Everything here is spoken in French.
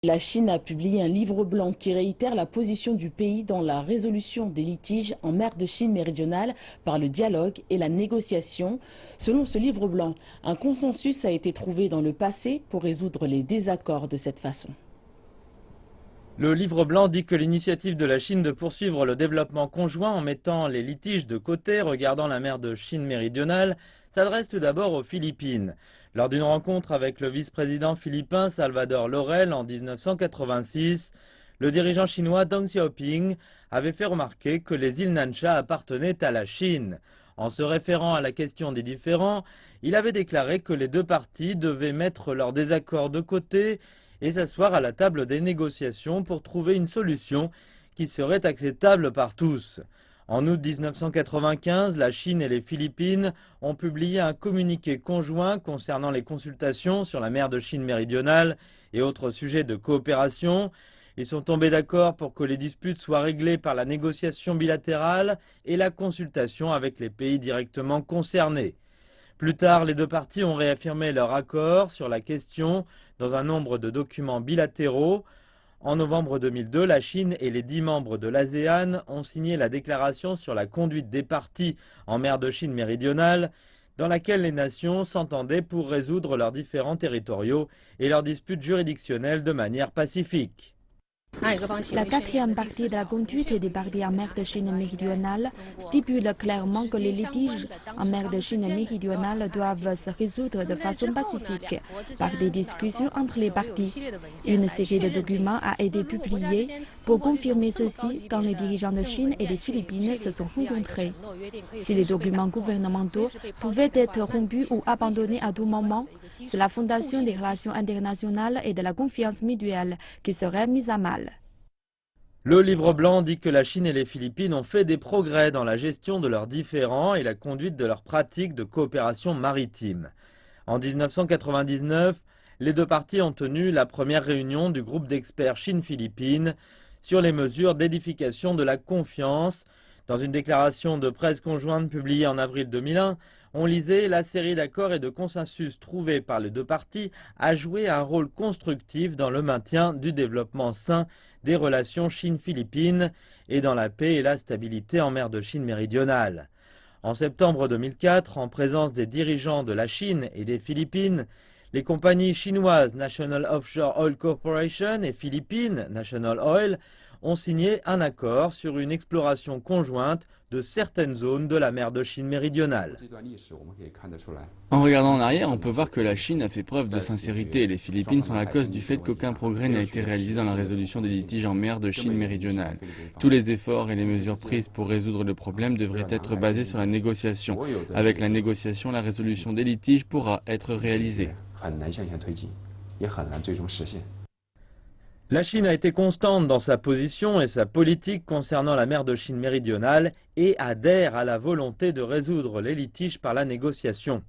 La Chine a publié un livre blanc qui réitère la position du pays dans la résolution des litiges en mer de Chine méridionale par le dialogue et la négociation. Selon ce livre blanc, un consensus a été trouvé dans le passé pour résoudre les désaccords de cette façon. Le livre blanc dit que l'initiative de la Chine de poursuivre le développement conjoint en mettant les litiges de côté regardant la mer de Chine méridionale s'adresse tout d'abord aux Philippines. Lors d'une rencontre avec le vice-président philippin Salvador Laurel en 1986, le dirigeant chinois Deng Xiaoping avait fait remarquer que les îles Nansha appartenaient à la Chine. En se référant à la question des différends, il avait déclaré que les deux parties devaient mettre leurs désaccords de côté et s'asseoir à la table des négociations pour trouver une solution qui serait acceptable par tous. En août 1995, la Chine et les Philippines ont publié un communiqué conjoint concernant les consultations sur la mer de Chine méridionale et autres sujets de coopération. Ils sont tombés d'accord pour que les disputes soient réglées par la négociation bilatérale et la consultation avec les pays directement concernés. Plus tard, les deux parties ont réaffirmé leur accord sur la question dans un nombre de documents bilatéraux. En novembre 2002, la Chine et les 10 membres de l'ASEAN ont signé la déclaration sur la conduite des parties en mer de Chine méridionale, dans laquelle les nations s'entendaient pour résoudre leurs différends territoriaux et leurs disputes juridictionnelles de manière pacifique. La quatrième partie de la conduite des parties en mer de Chine méridionale stipule clairement que les litiges en mer de Chine méridionale doivent se résoudre de façon pacifique par des discussions entre les parties. Une série de documents a été publiée pour confirmer ceci quand les dirigeants de Chine et des Philippines se sont rencontrés. Si les documents gouvernementaux pouvaient être rompus ou abandonnés à tout moment, c'est la fondation des relations internationales et de la confiance mutuelle qui serait mise à mal. Le livre blanc dit que la Chine et les Philippines ont fait des progrès dans la gestion de leurs différends et la conduite de leurs pratiques de coopération maritime. En 1999, les deux parties ont tenu la première réunion du groupe d'experts Chine-Philippines sur les mesures d'édification de la confiance. Dans une déclaration de presse conjointe publiée en avril 2001, on lisait « La série d'accords et de consensus trouvés par les deux parties a joué un rôle constructif dans le maintien du développement sain des relations Chine-Philippines et dans la paix et la stabilité en mer de Chine méridionale ». En septembre 2004, en présence des dirigeants de la Chine et des Philippines, les compagnies chinoises National Offshore Oil Corporation et philippines National Oil ont signé un accord sur une exploration conjointe de certaines zones de la mer de Chine méridionale. En regardant en arrière, on peut voir que la Chine a fait preuve de sincérité et les Philippines sont la cause du fait qu'aucun progrès n'a été réalisé dans la résolution des litiges en mer de Chine méridionale. Tous les efforts et les mesures prises pour résoudre le problème devraient être basés sur la négociation. Avec la négociation, la résolution des litiges pourra être réalisée. La Chine a été constante dans sa position et sa politique concernant la mer de Chine méridionale et adhère à la volonté de résoudre les litiges par la négociation.